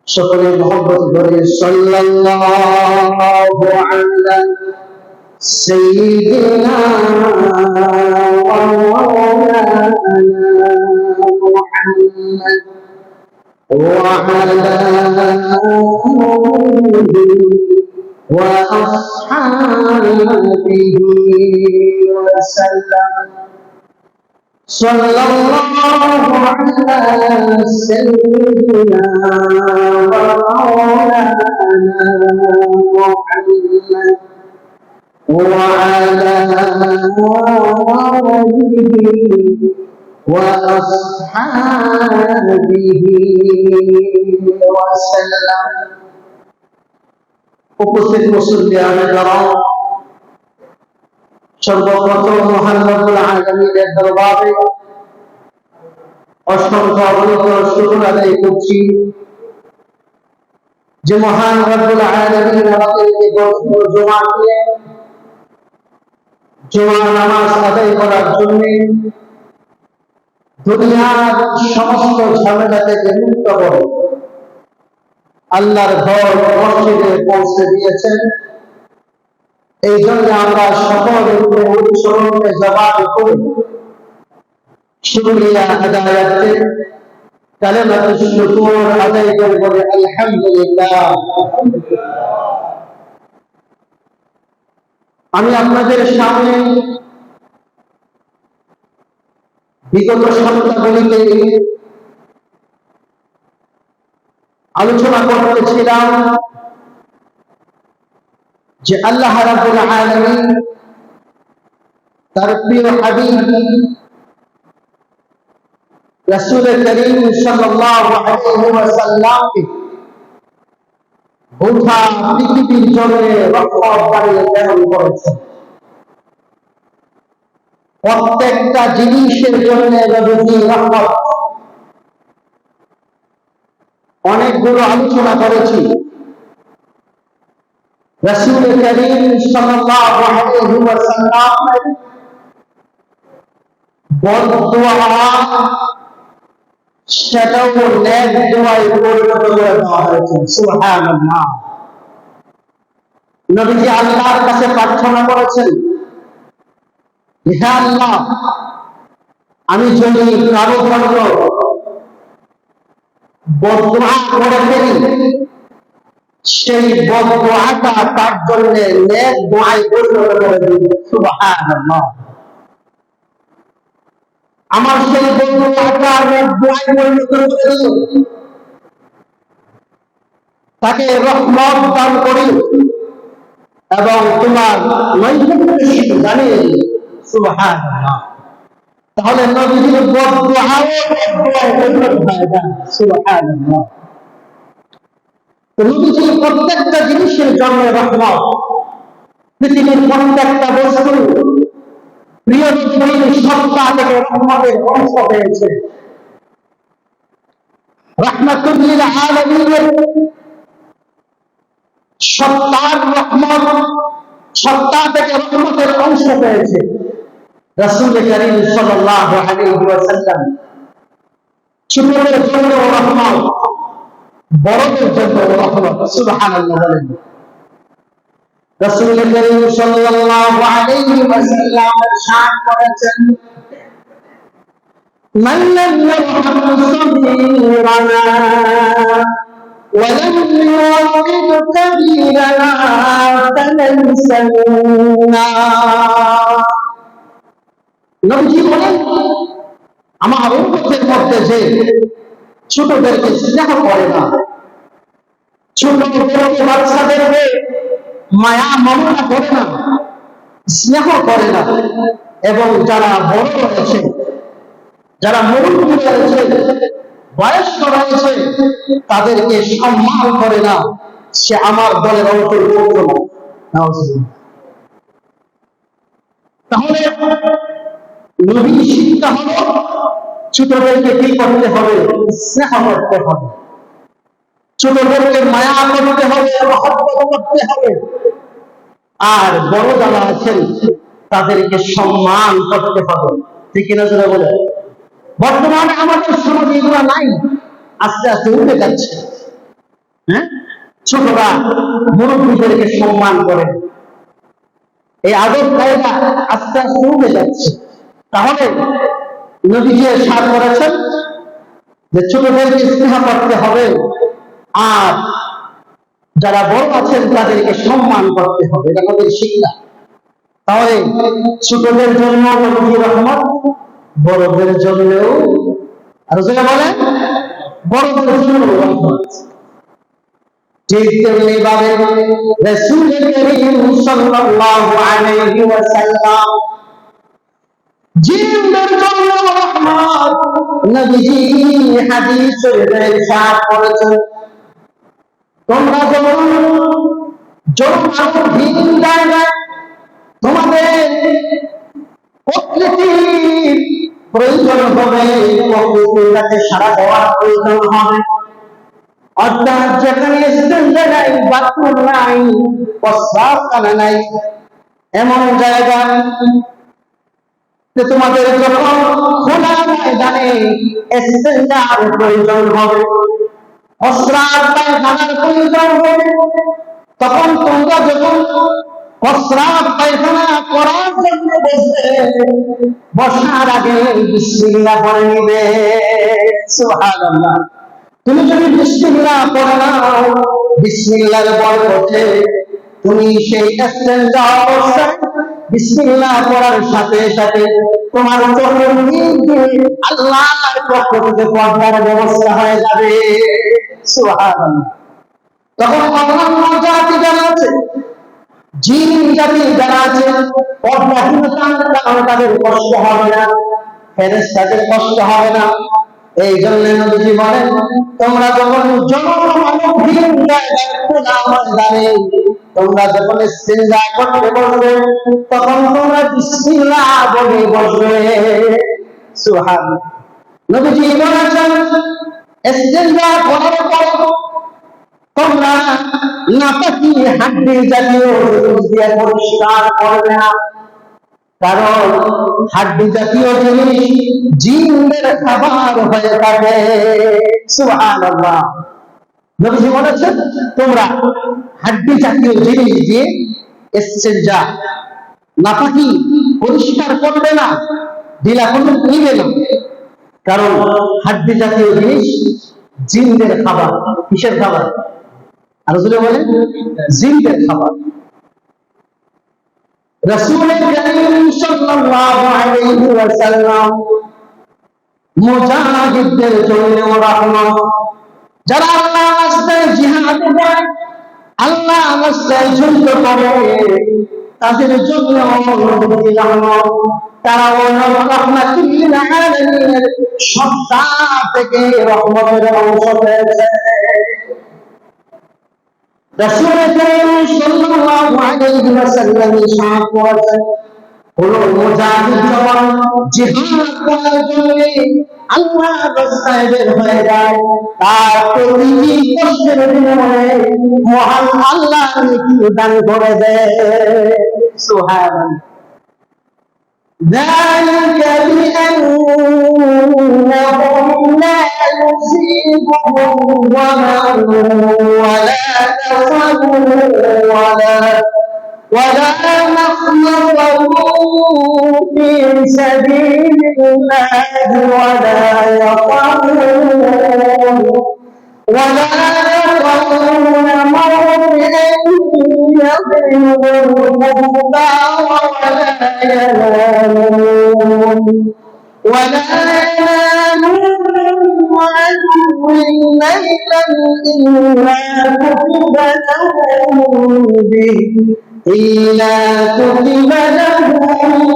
সকলে মহব্বত করে সাল্লাল্লাহু আলা সাইয়্যিদিনা ওয়া মাওলানা মুহাম্মদ ওয়া আলা আলিহি ওয়া আসহাবিহি ওয়া সাল্লাম। সাল্লাল্লাহু আলা সাইয়্যিদিনা ওয়া মাওলানা মুহাম্মদ ওয়া আলা আলিহি ওয়া আসহাবিহি ওয়া সাল্লাম। উপস্থিত মুসলিয়ানে যারা সর্বপ্রথম মহান রব্বুল আলামিনের দরবারে অসংখ্য অগণিত শুকর আদায় করছি যে মহান রব্বুল আলামিন আমাদেরকে জুমা নামাজ আদায় করার জন্য দুনিয়ার সমস্ত ঝামেলা থেকে মুক্ত করে আল্লাহর ঘর মসজিদে পৌঁছে দিয়েছেন। এই জন্য আমরা সকলে উচ্চরণে জবাব করি শুকরিয়া আদায়াতে কালেমাতুশ শুকর আদায় করে বলে আলহামদুলিল্লাহ। আমি আপনাদের সামনে বিগত সপ্তাহগুলিতে আলোচনা করতেছিলাম যে আল্লাহ রাব্বুল আলামিন তার প্রিয় হাবিব রাসূল করিম সাল্লাল্লাহু আলাইহি ওয়াসাল্লামকে গোটা পৃথিবীর জন্য রহমত বানিয়ে প্রেরণ করেছেন। প্রত্যেকটা জিনিসের জন্য নবী রহমত। অনেকগুলো আলোচনা করেছি। রাসূল করিম সাল্লাল্লাহু আলাইহি ওয়াসাল্লাম বদদুআ সেটাও নেক দোয়ায় পরিণত করে দেওয়া হয়েছে। সুবহানাল্লাহ। নবীজি আল্লাহর কাছে প্রার্থনা করেছেন, হে আল্লাহ, আমি যদি কারো জন্য বদদুআ করে ফেলি সেই বদদুআটা তার জন্য নেক দোয়ায় পরিণত করে দিন। সুবহানাল্লাহ। আমার সেই বদদুআটা নেক দোয়ায় পরিণত করে দিন, তাকে রহমত দান করি এবং তোমার নৈকট্য জানিয়ে দিই। সুবহানাল্লাহ। তাহলে নবীজির বদদুআও নেক দোয়ায় পরিণত হয়ে যায়। সুবহানাল্লাহ। নবীজি প্রত্যেকটা জিনিসের জন্য রহমত। পৃথিবীর প্রত্যেকটা বস্তু প্রিয় নবীর সত্তা থেকে রহমতের অংশ পেয়েছে। রাহমাতুল লিল আলামিনের সত্তার রহমত, সত্তা থেকে রহমতের অংশ পেয়েছে। রাসূল করিম সাল্লাল্লাহু আলাইহি ওয়াসাল্লাম ছোটদের জন্য রহমত, বড়দের জন্য রহমত। সুবহানাল্লাহ বলেন। রাসূল করিম সাল্লাল্লাহু আলাইহি ওয়াসাল্লাম ارشاد করেছেন, মান লাম ইয়ারহাম সাগীরানা ওয়া লাম ইউওয়াক্কির কাবীরানা ফালাইসা মিন্না। নবীজি বলেন, আমার উম্মতের মধ্যে যে ছোটদেরকে স্নেহ করে না, ছোটদেরকে বাচ্চাদেরকে মায়া মমতা করে না, স্নেহ করে না, এবং যারা বড় রয়েছে, যারা মুরব্বী রয়েছে, বয়স্ক রয়েছে, তাদেরকে সম্মান করে না, সে আমার দলের অন্তর্ভুক্ত না। তাহলে নবীর শিক্ষা হলো ছোটদেরকে কি করতে হবে? স্নেহ করতে হবে, ছোটদেরকে মায়া করতে হবে, মহব্বত করতে হবে। আর বড় যারা আছেন তাদেরকে সম্মান করতে হবে। ঠিক কিনা জোরে বলে? বর্তমানে আমাদের সমাজে এগুলো নাই, আস্তে আস্তে উঠে যাচ্ছে। হ্যাঁ, ছোটরা মুরব্বীদেরকে সম্মান করে। এই আদব কায়দা আস্তে আস্তে উঠে যাচ্ছে। তাহলে নবীজি ইরশাদ করেছেন যে ছোটদেরকে স্নেহ করতে হবে, আর যারা বড় আছেন তাদেরকে সম্মান করতে হবে, এটা আমাদের শিক্ষা। তাহলে ছোটদের জন্য নবীজি রহমত, বড়দের জন্যও, আর যেটা বলেন বড়দের জন্য রহমত। ঠিক তেমনি ভাবে রাসূল করিম সাল্লাল্লাহু আলাইহি ওয়াসাল্লাম জিনদের জন্য রহমত। নবীজি হাদিসে ইরশাদ করেছেন, তোমরা যখন জনমানবহীন জায়গায় তোমাদের প্রকৃতির প্রয়োজন হবে, প্রকৃতির কাছে সাড়া দেওয়ার প্রয়োজন হবে, অর্থাৎ যেখানে ইস্তেঞ্জা নাই, বাথরুম নাই, প্রস্রাবখানা নাই, এমন জায়গা যে তোমাদের যখন খোলা ময়দানে ইস্তেঞ্জার প্রয়োজন হবে, প্রস্রাব পায়খানার প্রয়োজন হবে, তখন তোমরা যখন প্রস্রাব পায়খানা করার জন্য বসবে, বসার আগে বিসমিল্লাহ পড়ে নিবে। সুবহানাল্লাহ। তুমি যদি বিসমিল্লাহ পড়ে নাও, বিসমিল্লাহর বরকতে তুমি সেই ইস্তেঞ্জা অবস্থায় বিসমিল্লাহ পড়ার সাথে সাথে তোমার চোখের নিচ দিয়ে আল্লাহর পক্ষ থেকে পর্দার ব্যবস্থা হয়ে যাবে। সুবহানাল্লাহ। তখন অন্যান্য জাতি যারা আছে, জিন জাতি যারা আছে, পর্দাহীনতার কারণে তাদের কষ্ট হবে না, ফেরেশতাদের কষ্ট হবে না। এই জন্য নবীজি বলেন, তোমরা যখন জনমানবহীন জায়গায় খোলা ময়দানে তোমরা যখন ইস্তেঞ্জা করতে বসবে, তখন তোমরা বিসমিল্লাহ বলে বসবে। সুবহানাল্লাহ। নবীজি বলেছেন, ইস্তেঞ্জা করার পর তোমরা নাপাকি হাড্ডি জাতীয় জিনিস দিয়ে পরিষ্কার করবে না, কারণ হাড্ডি জাতীয় জিনিস জিনদের খাবার হয়ে থাকে। সুবহানাল্লাহ। নবীজি বলেছেন, তোমরা হাড্ডি জাতীয় জিনিস দিয়ে ইস্তেঞ্জা নাপাকি পরিষ্কার করবে না, ঢিলা কোনো নিবে না, কারণ হাড্ডি জাতীয় জিনিস জিনদের খাবার। কিসের খাবার? আর যদি বলেন জিনদের খাবার। রাসূল করিম সাল্লাল্লাহু আলাইহি ওয়াসাল্লাম মুজাহিদদের জন্য রহমত। যারা আল্লাহর রাস্তায় জিহাদে যায়, আল্লাহর রাস্তায় যুদ্ধ করে, তাদের জন্য নবী রহমত। তারা রাহমাতুল লিল আলামিনের সত্তা থেকে রহমতের অংশ পেয়েছে। রাসূল করিম সাল্লাল্লাহু আলাইহি ওয়াসাল্লাম ইরশাদ করেছেন, কোন মুজাহিদ যখন জিহাদ করার জন্য আল্লাহর রাস্তায় বের হয়ে যায়, তার প্রতিটি কষ্টের বিনিময়ে মহান আল্লাহ নেকি দান করে দেয়। সুবহানাল্লাহ। ذلك بأنهم لا يصيبهم ظمأ ولا نصب ولا مخمصة في سبيل الله ولا يطعون موطئا يغلب الكفار ولا ينالون عدو ليلا إلا كتب لهم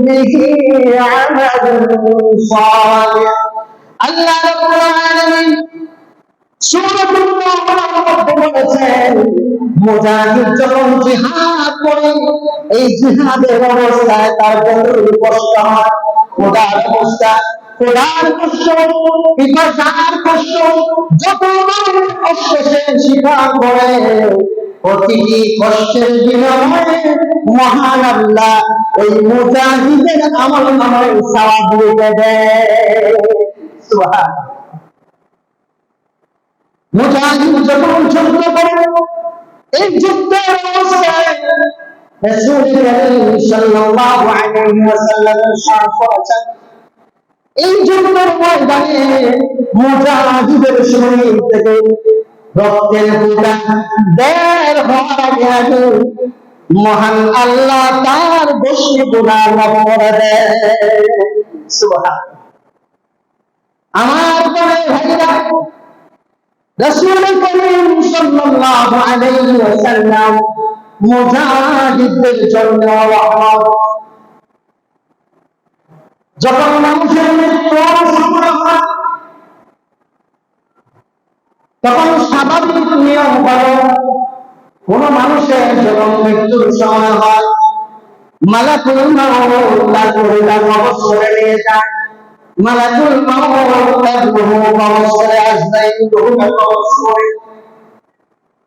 به عمل صالح। আল্লাহ রাব্বুল আলামিন সূরাতুল বাকারার মধ্যে বলেছেন, মুজাহিদ যখন জিহাদ করে, এই জিহাদের অবস্থায় তার যতটুকু কষ্ট হয়, খোদার অবস্থা, খোদার কষ্ট, পিপাসার কষ্ট, যত কষ্ট সে স্বীকার করে, প্রতিটি কষ্টের বিনিময়ে মহান আল্লাহ ওই মুজাহিদের আমল নামায় সওয়াব দিয়ে দেয়। সুবহানাল্লাহ। ذلك بأنهم لا يصيبهم ظمأ ولا نصب ولا يطعون موطئا يغلب الكفار ولا ينالون عدو ليلا إلا كتب لهم به عمل صالح। আল্লাহ রাব্বুল আলামিন সূরাতুল বাকারার মধ্যে বলেছেন, মুজাহিদ যখন জিহাদ করে, এই জিহাদের অবস্থায় তার যতটুকু কষ্ট হয়, খোদার অবস্থা, খোদার কষ্ট, যত কষ্ট সে স্বীকার করে, প্রতিটি কষ্টের বিনিময়ে মহান আল্লাহ ওই মুজাহিদের আমল নামায় সওয়াব দিয়ে দেয়। সুবহানাল্লাহ। মুজাহিদ যখন যুদ্ধ করে, এই যুদ্ধের অবস্থায় রাসূল করিম সাল্লাল্লাহু আলাইহি ওয়াসাল্লামের সাথ করেছেন। এই যুদ্ধের ময়দানে মুজাহিদের শরীর থেকে রক্তের ফোঁটা বের হওয়ার আগে মহান আল্লাহ তার দোষী গুনাহ মাফ করে দেয়। সুবহানাল্লাহ। আমার ভাইরা, রাসূল করিম সাল্লাল্লাহু আলাইহি ওয়াসাল্লাম মুজাহিদদের জন্য রহমত। যখন মানুষের মৃত্যুর সময় হয়, তখন স্বাভাবিক নিয়ম হলো কোন মানুষের যখন মৃত্যুর সময় হয়, মালাকুল মাউত তার রূহ কবজ করে নিয়ে যায়। মালাকুল মাউত তার রূহ কবজ করে আজরাইল রূহ কবজ করে।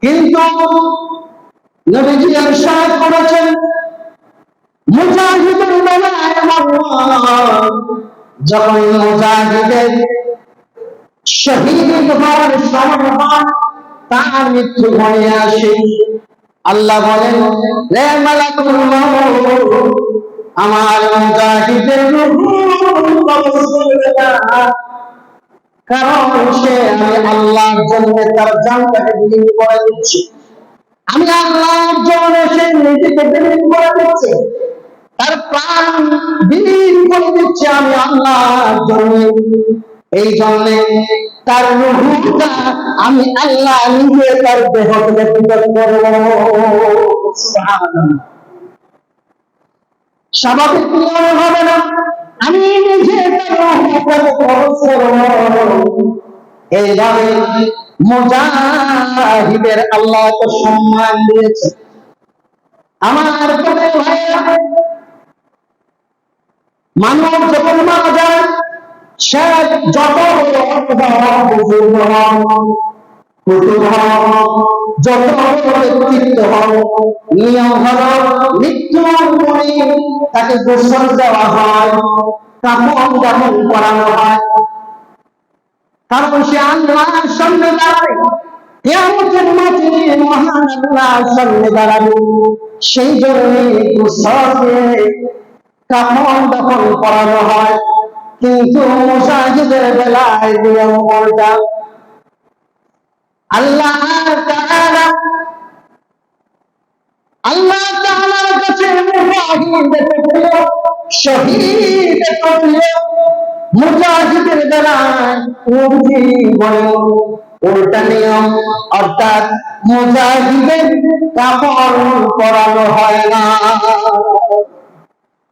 কিন্তু নবীজি ইরশাদ করেছেন, মুজাহিদের বেলায় যখন মুজাহিদের শহীদ হওয়ার সময় হয়, তার মৃত্যু হয়ে আসে, আল্লাহ বলেন, রে মালাকুল মাউত আমার মুজাহিদের রূহ কবজ করে দাও, কারণ সে আমি আল্লাহর জন্য তার জানটাকে বিলীন করে দিচ্ছি। আমি আল্লাহর জন্য সে নিজেকে বিলীন করে দিচ্ছে, তার প্রাণ বিলীন করে দিচ্ছে আমি আল্লাহর জন্য। এই জন্য তার রূহটা আমি আল্লাহ নিজে তার দেহ থেকে পৃথক করব। সুবহানাল্লাহ। স্বাভাবিক নিয়ম হবে না, আমি নিজে তার রূহটাকে কবজ করব। এইভাবে মুজাহিদের আল্লাহ তো সম্মান দিয়েছে। আমার ভাইরা, মানব যখন মারা যায়, সে যত যত ব্যক্তিত্ব নিয়ম হলো মৃত্যুর পরে তাকে গোসল দেওয়া হয়, কাফন দাফন করানো হয়, কারণ সে আল্লাহর সামনে দাঁড়াবে। কিয়ামতের মাঠে মহান আল্লাহর সামনে দাঁড়াবে। সেই জন্য গোসল দিয়ে কাফন দাফন করানো হয়। কিন্তু মুজাহিদের বেলায় নিয়ম উল্টা। আল্লাহ তাআলার কাছে মুজাহিদের বেলায় উল্টা নিয়ম, অর্থাৎ মুজাহিদের কাফন পরানো হয় না,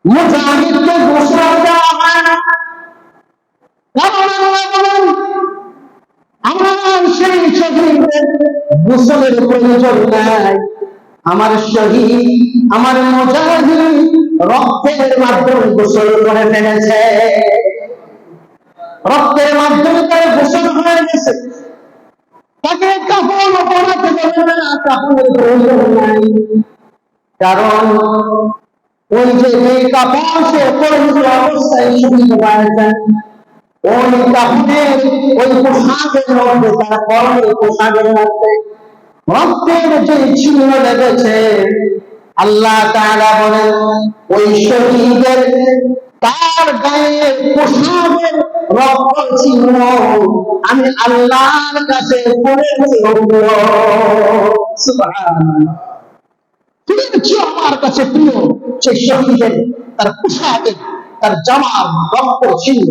মুজাহিদকে গোসল দেওয়া হয় না। আমার সেই শহীদের গোসলের প্রয়োজন নাই। আমার শহীদ, আমার মুজাহিদ রক্তের মাধ্যমে গোসল করে ফেলেছে, রক্তের মাধ্যমে তার গোসল হয়ে গেছে। তাকে কাফন পরাতে হবে না, কাফনের প্রয়োজন নাই। কারণ ওই যে কাফন সে পরিহিত অবস্থায় শহীদ হয়েছেন, ওই কাফনের ওই পোশাকের মধ্যে, তার পরনের পোশাকের মধ্যে রক্তের যে চিহ্ন লেগেছে, আল্লাহ তাআলা বলেন ওই শহীদের তার গায়ে পোশাকের রক্ত চিহ্ন আমি আল্লাহর কাছে পড়েছি। সুবহানাল্লাহ। আমার কাছে প্রিয় সেই শহীদের তার পোশাকের, তার জামার রক্ত চিহ্ন।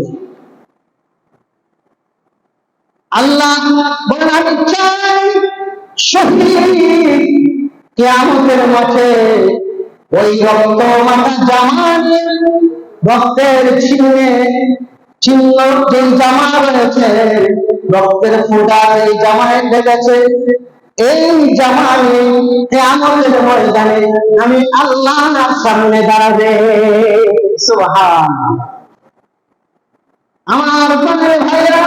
আল্লাহ বলেন আমি চাই শহীদ কিয়ামতের মাঠে ওই রক্ত মাখা জামানে, রক্তের চিহ্নে চিহ্ন যে জামা রয়েছে, রক্তের ফোঁটা এই জামায় লেগেছে, এই জামানে কিয়ামতের ময়দানে আমি আল্লাহর সামনে দাঁড়াবে। সুবহানাল্লাহ। আমার ভাইরা,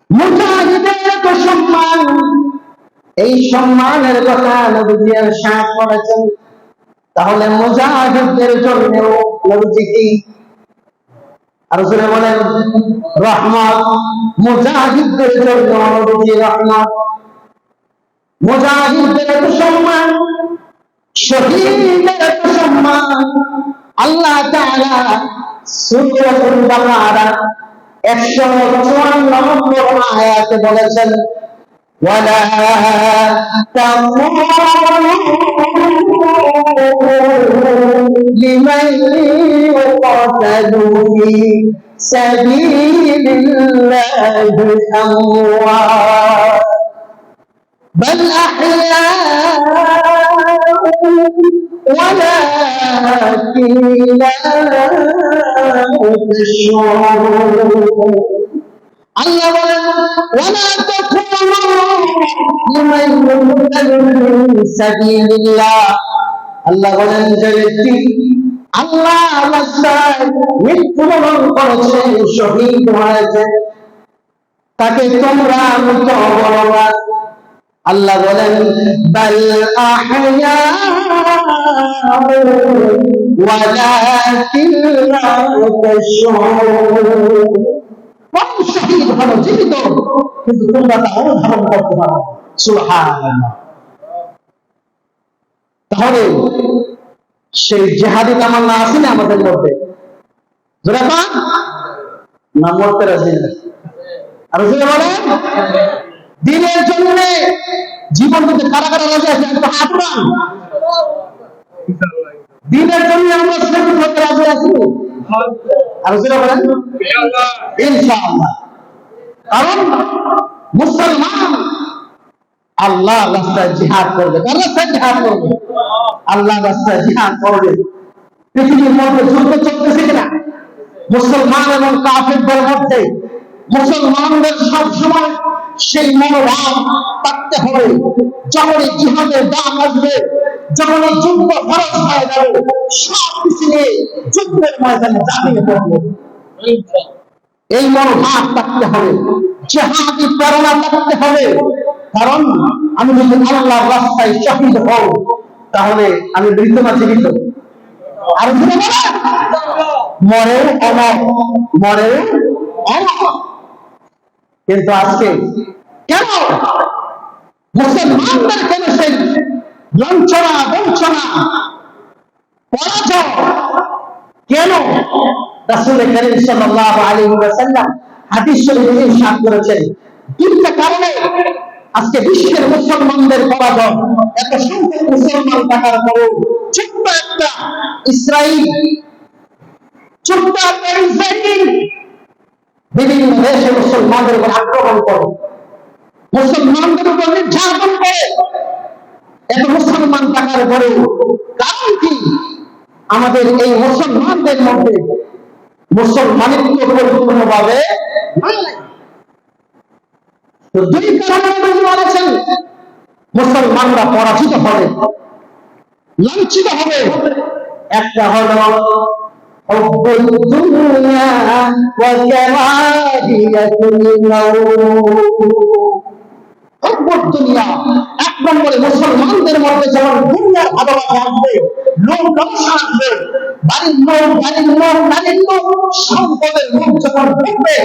মুজাহিদের এত সম্মান, এই সম্মানের কথা নবীজি ইরশাদ করেছেন। তাহলে মুজাহিদদের জন্য নবীজি কি আর জোরে বলেন রহমত। মুজাহিদদের জন্য নবীজি রহমত। মুজাহিদদের এত সম্মান, শহীদদের এত সম্মান, আল্লাহ তাআলা সূরাতুল বাকারা 154 নম্বর আয়াতে বলেছেন, ওয়ালা তাকুলু লিমান ইউকাতালু ফি সাবিলিল্লাহি আমওয়াত বাল আহইয়াউ ওয়ালাকিন লা তাশউরুন। আল্লাহ বলেন ওয়ালা তাকুলু লিমান ইউকাতালু ফি সাবিলিল্লাহ। আল্লাহ বলেন যে ব্যক্তি আল্লাহ রাস্তায় মৃত্যুবরণ করেছে, শহীদ হয়েছে, তাকে তোমরা মৃত বলো না। আল্লাহ বলেন বাল আহইয়াউ ওয়ালাকিন লা তাশউরুন। শহীদ হলো, জীবিত, কিন্তু তোমরা তা অনুধাবন করতে পারো। সুবহানাল্লাহ। তাহলে সেই জিহাদি তামান্না আছে না আমাদের মধ্যে? জোরে পান না মরতে রাজি না? আর জোরে বলেন দিনের জন্য জীবন দিতে কারা কারা রাজি আছে? একটু হাত উঠান। দিনের জন্য আমরা শহীদ হতে রাজি আছি? আর জোরে বলেন ইনশাআল্লাহ। কারণ মুসলমান আল্লাহ রাস্তায় জিহাদ করবে। কার রাস্তায় জিহাদ করবে? আল্লাহ রাস্তায় জিহাদ করবে। পৃথিবীর মধ্যে যুদ্ধ চলতেছে কিনা মুসলমান এবং কাফিরদের মধ্যে, মুসলমানদের সব সময় সেই মনোভাব থাকতে হবে, যখনই জিহাদের ডাক আসবে, যখনই যুদ্ধ খরচ হয়ে যাবে, সব কিছু নিয়ে যুদ্ধের ময়দানে ঝাঁপিয়ে পড়বে। এই মনোভাব থাকতে হবে, জিহাদি প্রেরণা থাকতে হবে। কারণ আমি যদি আল্লাহর রাস্তায় শহীদ হই, তাহলে আমি মৃত না জীবিত? আর মরে অমর, মরে অমর। কিন্তু আজকে কেন মুসলমানদের কেন সেই লাঞ্ছনা, বঞ্চনা, পরাজয় কেন? রাসূল করিম সাল্লাল্লাহু আলাইহি ওয়াসাল্লাম হাদিস শরীফে ইরশাদ করেছেন, তিনটা কারণে আজকে বিশ্বের মুসলমানদের পরাজয়। এত সংখ্যক মুসলমান থাকার পরেও ছোট্ট একটা ইসরায়েল, ছোট্ট একটা ইসরায়েল বিভিন্ন দেশে মুসলমানদের উপর আক্রমণ করে, মুসলমানদের উপর নির্যাতন করে। এত মুসলমান থাকার পরেও কারণ কি? আমাদের এই মুসলমানদের মধ্যে মুসলমানিত্ব পরিপূর্ণভাবে নাই। তো দুই কারণে বলেছেন মুসলমানরা পরাজিত হবে, লাঞ্ছিত হবে। একটা হলো হুব্বুদ দুনিয়া ওয়া কারাহিয়াতুল মাউত। হুব্বুদ দুনিয়া, এক নম্বরে মুসলমানদের মধ্যে যখন দুনিয়ার ভালোবাসা আসবে, লোভ লালসা আসবে, বাড়ির লোভ, গাড়ির লোভ, নারীর লোভ, সম্পদের লোভ যখন ঢুকবে।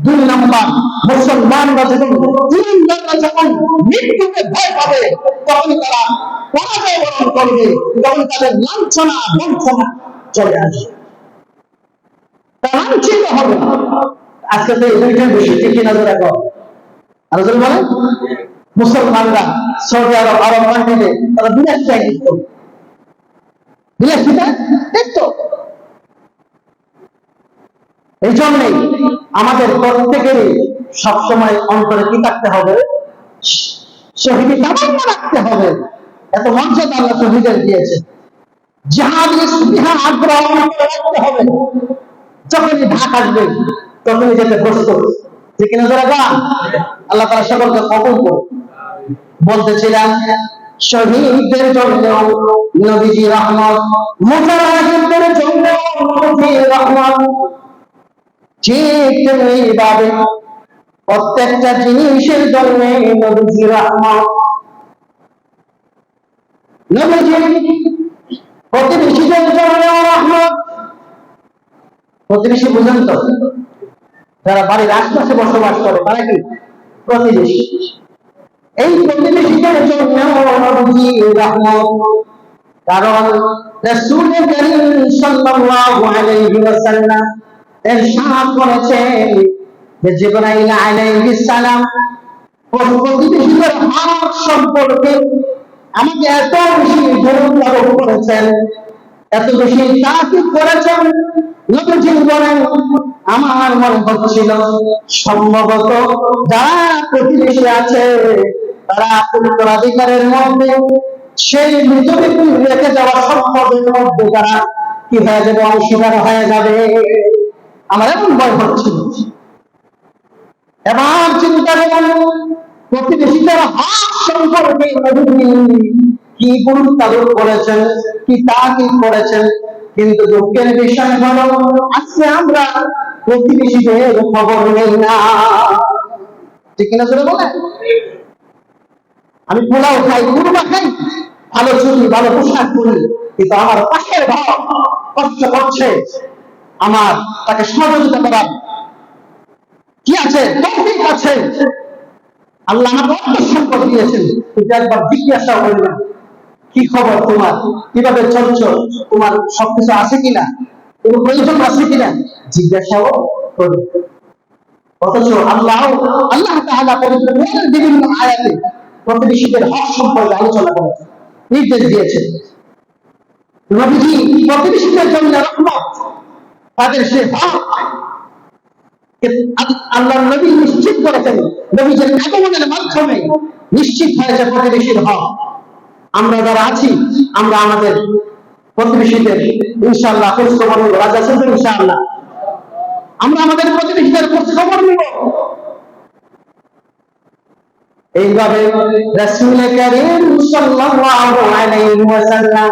দুই নম্বর, মুসলমানরা যখন, ইমানদাররা যখন মৃত্যুকে ভয় পাবে, তখন তারা পরাজয় বরণ করবে, তখন তাদের লাঞ্ছনা, বঞ্চনা চলে আসবে, তারা লাঞ্ছিত হবে। আজকে তো এই দুইটার বেশি, ঠিক কিনা জোরে কর? আর জোরে বলেন মুসলমানরা সৌদি আরব, আরব কান্ট্রিতে তারা বিলাসিতা দেখত, বিলাসিতা দেখতো। এই জন্যই আমাদের প্রত্যেকেরই সবসময় অন্তরে কি থাকতে হবে? শহীদি তামান্না রাখতে হবে। এত মর্যাদা আল্লাহ শহীদের দিয়েছে। জিহাদি স্পৃহা, আগ্রহ অন্তরে রাখতে হবে। যখনই ঢাক আসবে তখনই যেতে প্রস্তুত, ঠিক কিনা জোরে গান? আল্লাহ তাআলা সকলকে কবুল করুন। বলতেছিলাম শহীদদের জন্য নবীজি রহমত, মুজাহিদদের জন্য নবীজি রহমত। ঠিক তেমনিভাবে প্রত্যেকটা জিনিসের জন্য নবীজি রহমত। নবীজি প্রতিবেশীদের জন্য রহমত, প্রতিবেশী বুঝেন তো, যারা বাড়ির আশপাশে বসবাস করে তারা কি প্রতিবেশী। এই প্রতিবেশীদের জন্য নবী রহমত, কারণ রাসূল করিম সাল্লাল্লাহু আলাইহি ওয়াসাল্লাম ইরশাদ করেছেন যে জিবরাইল আলাইহিস সালাম প্রতিবেশীদের হক সম্পর্কে আমাকে এত বেশি গুরুত্ব করেছেন, এত বেশি তাকিদ করেছেন, নবীজি বলেন আমার মনে হচ্ছিল সম্ভবত যারা প্রতিবেশী আছে তারা উত্তরাধিকারের মধ্যে সেই মৃত ব্যক্তির রেখে যাওয়া সম্পদের মধ্যে তারা কি হয়ে যাবে, অংশীদার হয়ে যাবে। আমার এমন ভয় হচ্ছিল। এবার চিন্তা করুন প্রতিবেশীদের হক সম্পর্কে নবী কি গুরুত্ব আরোপ করেছেন, কি তাকিদ করেছেন। কিন্তু দুঃখের বিষয় হলো আজকে আমরা প্রতিবেশীদের খবর নেই না, ঠিক কিনা জোরে বলে? আমি পোলাও খাই, কুরমা খাই, ভালো চুরি ভালো পোশাক করি, কিন্তু আমার পাশের ঘর কষ্ট করছে, আমার তাকে সহযোগিতা করার কি আছে, তৌফিক আছে। আল্লাহ আমাকে অর্থ সম্পদ দিয়েছেন, কিন্তু একবার জিজ্ঞাসা করবেন কি খবর তোমার, কিভাবে চলছো, তোমার সবকিছু আছে কিনা, কোনো প্রয়োজন আছে কিনা, জিজ্ঞাসাও করবে। অথচ আল্লাহ তাআলা পবিত্র কোরআনের বিভিন্ন আয়াতে প্রতিবেশীদের হক সম্পর্কে আলোচনা করেছেন, নির্দেশ দিয়েছেন। নবীজি প্রতিবেশীদের জন্য রহমত, তাদের সে হক আল্লাহ নবী নিশ্চিত করেছেন, নবীজির আগমনের মাধ্যমে নিশ্চিত হয়েছে প্রতিবেশীর হক। আমরা যারা আছি আমরা আমাদের প্রতিবেশীদের ইনশাআল্লাহ খোঁজ খবর নেব, রাজা শুনবেন ইনশাআল্লাহ, আমরা আমাদের প্রতিবেশীদের খোঁজ খবর নেব। এইভাবে রাসূল করিম সাল্লাল্লাহু আলাইহি ওয়াসাল্লাম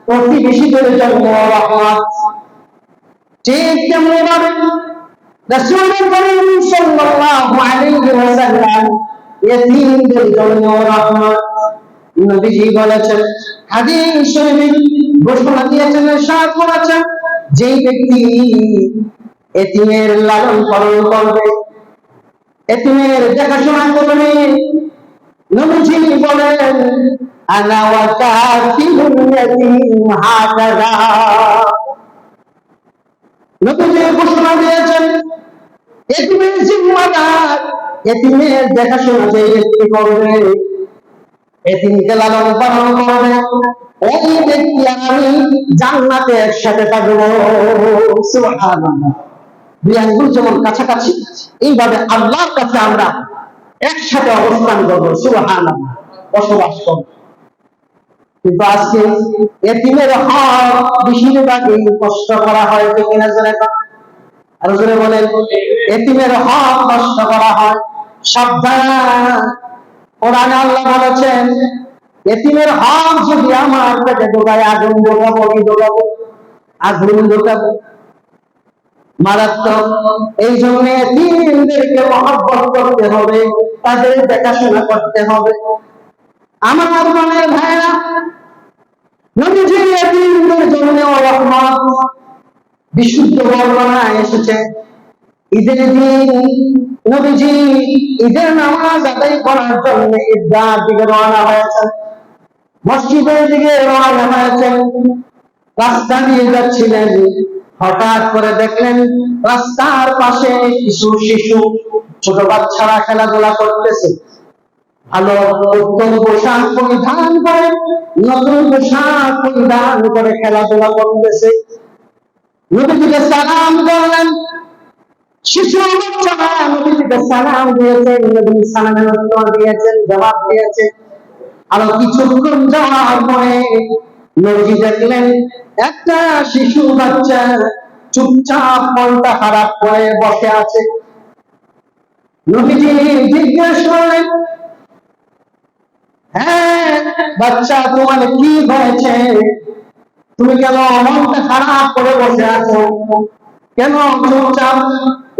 প্রতিবেশীদের জন্য রহমত। ঠিক তেমনিভাবে রাসূল করিম সাল্লাল্লাহু আলাইহি ওয়াসাল্লাম ইয়েতীমদের জন্য রহমত। নবীজি বলেছেন, হাদিস শরীফে ঘোষণা দিয়েছেন, ইরশাদ করেছেন, যেই ব্যক্তি এতিমের লালন পালন করবে, এতিমের দেখাশোনা করবে, নবীজি বলেন আনা ওয়া কাফিলুল ইয়াতীম হাকাযা। নবীজি ঘোষণা দিয়েছেন এতিমের জিম্মাদার, এতিমের দেখাশোনা যে ব্যক্তি করবে, এতিমকে লালন পালন করবে, ওই ব্যক্তি আমি জান্নাতে একসাথে থাকবো। সুবহানাল্লাহ। দুই আঙ্গুল যেমন কাছাকাছি, এইভাবে আল্লাহর কাছে আমরা একসাথে অবস্থান করবো, সুবহানাল্লাহ, বসবাস করবো। কিন্তু আজকে এতিমের হক বেশিরভাগই কষ্ট করা হয়, ঠিক কিনা জোরে আর জোরে বলেন, এতিমের হক নষ্ট করা হয়। সাবধান, কোরআনে আল্লাহ বলেছেন এতিমের হক যদি আমার পেটে ঢোকায় আগুন ঢোকাবো, কি ঢোকাবো, আগুন ঢোকাবো, মারাত্মক। এই জন্য এতিমদেরকে মহব্বত করতে হবে, তাদের দেখাশোনা করতে হবে। আমার মনের ভাইরা, নবীজি এতিমদের জন্য রহমত। বিশুদ্ধ বর্ণনা এসেছে ঈদের দিন নবীজি ঈদের নামাজ আদায় করার জন্য ঈদগাহর দিকে রওনা হয়েছেন, মসজিদের দিকে রওনা হয়েছেন। রাস্তা দিয়ে যাচ্ছিলেন, হঠাৎ করে দেখলেন রাস্তার পাশে কিছু শিশু, ছোট বাচ্চারা খেলাধুলা করতেছে। ভালো উত্তম পোশাক পরিধান করে, নতুন পোশাক পরিধান করে খেলাধুলা করতেছে। নবীজিকে সালাম করলেন, শিশু বাচ্চারা নবীজিকে সালাম দিয়েছেন, নবী সালামের উত্তর দিয়েছেন, জবাব দিয়েছে। আরো কিছুক্ষণ যাওয়ার পরে নবীজি দেখলেন একটা শিশু বাচ্চা চুপচাপ মনটা খারাপ করে বসে আছে। নবীজি জিজ্ঞেস করলেন, হ্যাঁ বাচ্চা, তোমার কি হয়েছে? তুমি কেন মনটা খারাপ করে বসে আছো? কেন চুপচাপ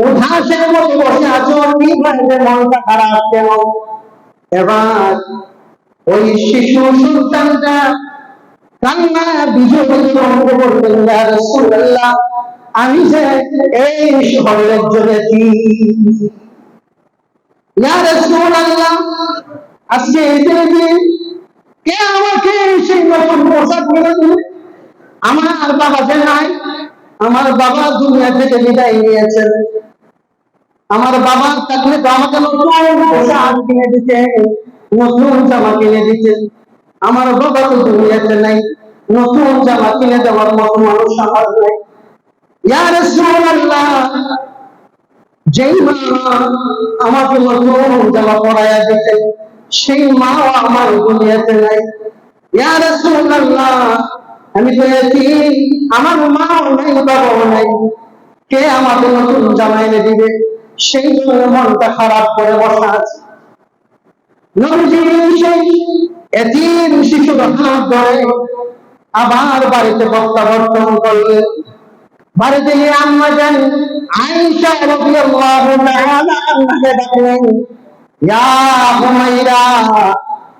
উদাসের মতো বসে আছো? কি হয়েছে, মনটা খারাপ কেন? এবার ওই শিশু সন্তানটা কান্না বিজয় বন্ধ করলেন, ইয়া রাসূলুল্লাহ আমি যে এই শহরের একজন এতিম। ইয়া রাসূলুল্লাহ, আজকে ঈদের দিন কে আমাকে সেই নতুন পোশাক কিনে দিবে? আমার বাবা যে নাই, আমার বাবা দুনিয়া থেকে বিদায় নিয়েছেন। আমার বাবা থাকলে তো আমাকে নতুন পোশাক কিনে দিতে, নতুন জামা কিনে দিতে। আমার বাবা তো দুনিয়াতে নাই, নতুন জামা কিনে দেওয়ার মতো মানুষ আমার নাই। ইয়া রাসূলুল্লাহ, যেই মা আমাকে নতুন জামা পরাইয়া দিতেন, সেই মাও আমার দুনিয়াতে নাই। ইয়া রাসূলুল্লাহ, আমি তো এতিম, আমার মাও নাই, বাবাও নাই, কে আমাকে নতুন জামা এনে দিবে? সেই জন্য মনটা খারাপ করে বসা আছে। নবীজি সেই এতিম শিশুর হাত ধরে আবার বাড়িতে প্রত্যাবর্তন করলেন। বাড়িতে গিয়ে আম্মা জান আয়েশা রাদিয়াল্লাহু তাআলা আনহাকে ডাকলেন, ইয়া হুমায়রা।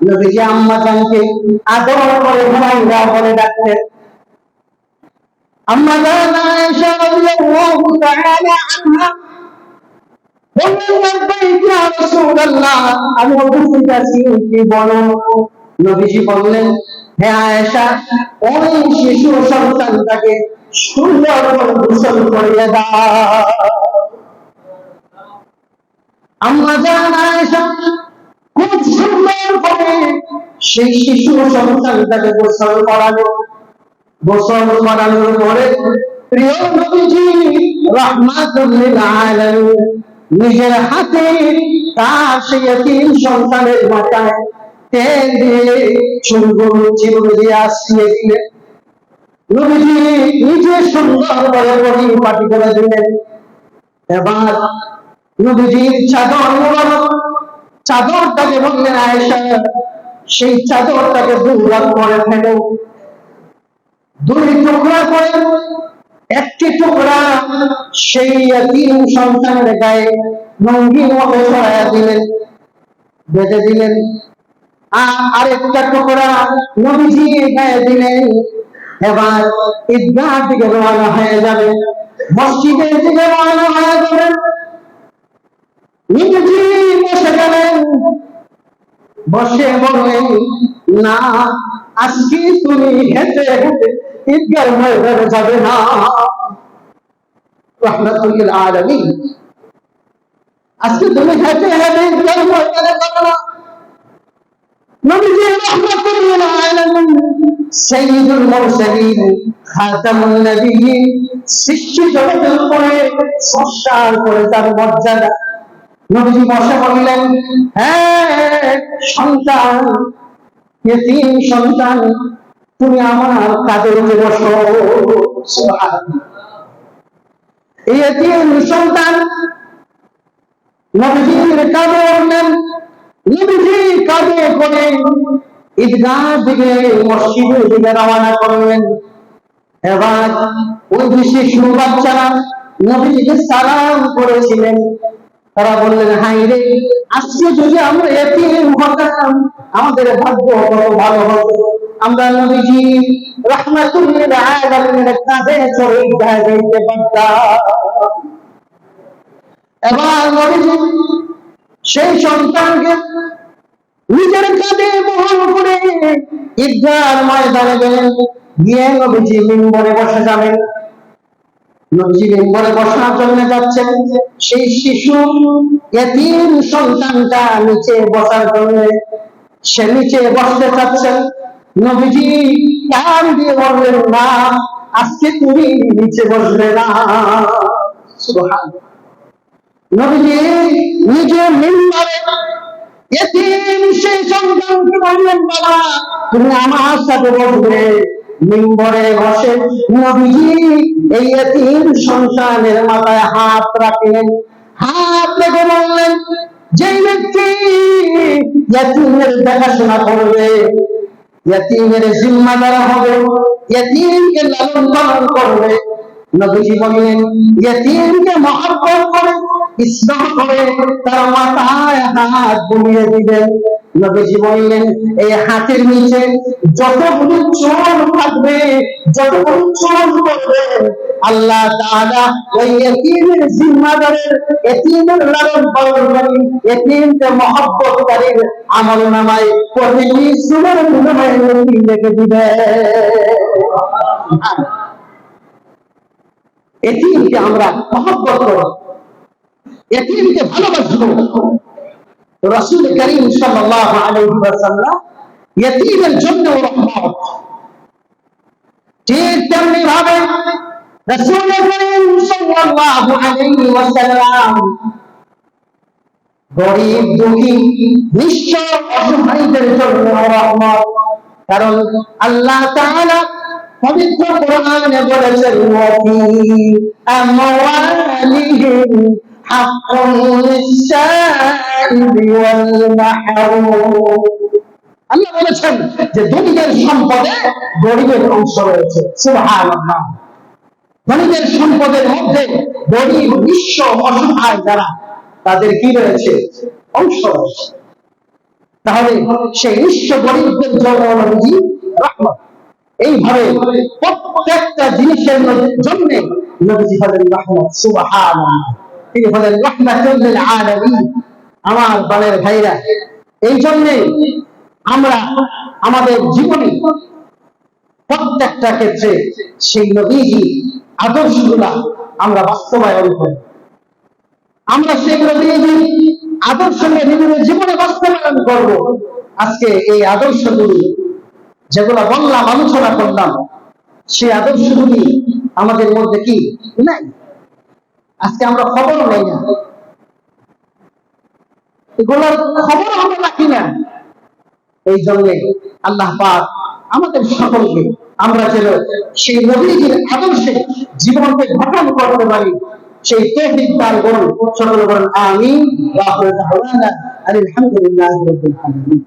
নবীজি আম্মা জানকে আদর করে হুমায়রা বলে ডাকলেন। আম্মা জান আয়েশা রাদিয়াল্লাহু তাআলা আনহা বললেন, ইয়া রাসূলুল্লাহ, আমি উপস্থিত আছি, কি বলো? নবীজি বললেন, হে আয়েশা, ওই শিশু সন্তানটাকে সুন্দর করে গোসল করিয়ে দাও। আম্মা জান আয়েশা খুব সুন্দর করে সেই শিশু সন্তানটাকে গোসল করালো। গোসল করানোর পরে প্রিয় নবীজি রাহমাতুল লিল আলামিন নিজের হাতে তার সেই এতিম সন্তানের মাথায় তেল দিয়ে চুলগুলো চিরুনি দিয়ে আসিয়ে দিলেন। নবীজি নিজে সুন্দর করে পরিপাটি করে দিলেন। এবার নবীজির চাদর মোবারক, চাদরটাকে বললেন, আয়েশা, সেই চাদরটাকে দুভাগ করে ফেলো। দুই টুকরা করে একটি টুকরা সেই এতিম সন্তানের গায়ে রঙিন মতো ছড়াইয়া দিলেন, বেঁধে দিলেন। আরেকটা টুকরা নবীজি গায়ে দিলেন। এবার ঈদগাহ দিকে রওনা হয়ে যাবে, মসজিদের দিকে রওনা হয়ে যাবে। নবীজি বসে গেলেন, বসে বললেন, না, আজকে তুমি হেঁটে হেঁটে ঈদগাহ ময়দানে যাবে না। রাহমাতুল লিল আলামিন, আজকে তুমি হেঁটে হেঁটে ঈদগাহ ময়দানে যাবে না। নবীজি রাহমাতুল লিল আলামিন, সাইয়্যিদুল মুরসালিন, খাতামুন নবিয়্যিন, সৃষ্টি জগতের উপরে সর্দার করে তার মর্যাদা। নবীজি বসে বললেন, হ্যাঁ সন্তান, এতিম সন্তান, তুমি আমার কাঁধে উঠে বসো। সুবহানাল্লাহ। এই এতিম সন্তান নবীজির কাঁধে উঠলেন। নবীজি কাঁধে করে ঈদগাহ দিকে, মসজিদের দিকে রওনা করলেন। এবার ওই শিশু বাচ্চারা নবীজিকে সালাম করেছিলেন। তারা বললেন, হাই রে, আজকে যদি আমরা এতিম হতাম, আমাদের ভাগ্য কত ভালো হতো, আমরা নবীজি রাহমাতুল লিল আলামিনের কাঁধে চড়ে ঈদগাহ যাইতে পারতাম। এবার নবীজি সেই সন্তানকে নিজের কাঁধে বহন করে ঈদগাহর ময়দানে গেলেন। গিয়ে নবীজি মিম্বরে বসে যাবেন। নবীজি মিম্বরে বসার জন্য যাচ্ছেন, সেই শিশু এতিম সন্তানটা নিচে বসার জন্য, সে নিচে বসতে চাচ্ছেন। নবীজি কান দিয়ে বললেন, না, আজকে তুমি নিচে বসবে না। সুবহানাল্লাহ। নবীজি নিজে মিম্বরে এতিম সেই সন্তানকে বললেন, বাবা, তুমি আমার সাথে বসবে। মিম্বরে বসে নবীজি এই এতিম সন্তানের মাথায় হাত রাখলেন। হাত রেখে বললেন, যেই ব্যক্তি এতিমের দেখাশোনা করবে, এতিমের জিম্মাদার হবে, এতিমকে লালন পালন করবে, নবীজি বললেন, এতিমকে মহব্বত করে, স্নেহ করে তার মাথায় হাত বুলিয়ে দিবেন। নবীজি বললেন, এই হাতের নিচে যতগুলো চুল থাকবে, যতগুলো চুল করবে, আল্লাহ তাআলা ওই ইতিমের জিম্মাদারের ইতিমের লালন পালন করেন ইতিমকে মহব্বতকারীর আমলনামায় প্রতিটি সুরের বিনিময়ে লিখে দিবে। ইতিমকে আমরা মহব্বত করব, ইতিমকে ভালোবাসবো। রাসূল করিম সাল্লাল্লাহু আলাইহি ওয়াসাল্লাম ইতিমের জন্য রহমত, ঠিক তেমনি ভাবে রাসূল করিম সাল্লাল্লাহু আলাইহি ওয়াসাল্লাম গরীব দুঃখী নিঃস্ব অসহায়দের জন্য রহমত। কারণ আল্লাহ তাআলা পবিত্র কোরআনে বলেছেন ওয়াফি আমওয়ালিহিম হাক্কুন লিস-সাইলি ওয়াল মাহরুম। আল্লাহ বলেছেন যে ধনীদের সম্পদে গরিবের অংশ রয়েছে। সুবহানাল্লাহ। ধনীদের সম্পদের মধ্যে গরিব নিঃস্ব অসহায় যারা তাদের কি রয়েছে? অংশ রয়েছে। তাহলে সেই নিঃস্ব গরিবদের জন্য নবীজি রহমত। এইভাবে প্রত্যেকটা জিনিসের জন্য নবীজি হলেন রহমত। সুবহানাল্লাহ। তিনি হলেন রাহমাতুল লিল আলামিন। আমার বালের ভাইরা, এই জন্য আমরা আমাদের জীবনে প্রত্যেকটা ক্ষেত্রে সেই নবীজি আদর্শগুলা আমরা বাস্তবায়ন করি। আমরা সেই নবীজি আদর্শকে নিজেদের জীবনে বাস্তবায়ন করব। আজকে এই আদর্শগুলি যেগুলো বললাম, আলোচনা করলাম, সেই আদর্শগুলি আমাদের মধ্যে কি নাই? আজকে আমরা খবর নেই না, এগুলোর খবর আমরা রাখি না। এই জন্য আল্লাহ পাক আমাদের সকলকে আমরা যেন সেই নবীজির আদর্শে জীবনকে গঠন করতে পারি, সেই তৌফিক দান করুন। সকলে বলেন আমিন। ওয়া আখিরু দাওয়ানা আলহামদুলিল্লাহি রাব্বিল আলামিন।